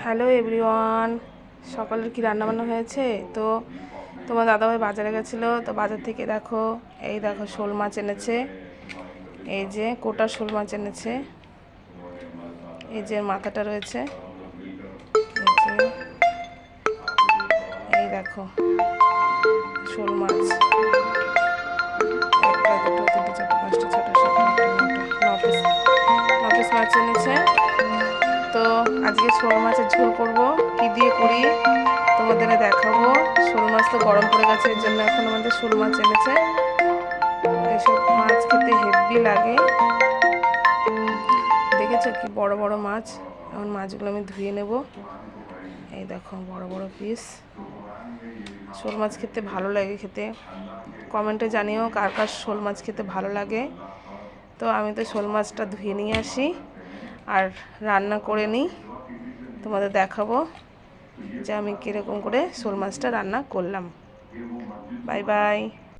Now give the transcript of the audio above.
Hello everyone, সকালের কি রান্নাবান্না হয়েছে? তো তোমার দাদাভাই বাজারে গেছিলো, তো বাজার থেকে দেখো, এই দেখো শোল মাছ এনেছে। এই যে কোটা শোল মাছ এনেছে, এই যে মাথাটা রয়েছে, এই দেখো শোল মাছ, একটা দুটো তিনটে চারটে পাঁচটা ছটা সাতটা আটটা নটা ন পিস মাছ এনেছে। তো আজকে শোল মাছের ঝোল করব, কি দিয়ে করি তোমাদের দেখাবো। শোল মাছ তো গরম পড়ে গেছে, এর জন্য এখন আমাদের শোল মাছ এনেছে। এসব মাছ খেতে হেভি লাগে। দেখেছো কি বড় বড় মাছ। এখন মাছগুলো আমি ধুয়ে নেব। এই দেখো বড় বড় পিস। শোল মাছ খেতে ভালো লাগে খেতে, কমেন্টে জানিও কার কার শোল মাছ খেতে ভালো লাগে। তো আমি তো শোল মাছটা ধুয়ে নিয়ে আসি আর রান্না করে নিই, তোমাদের দেখাবো যে আমি কীরকম করে শোল মাছটা রান্না করলাম। Bye bye.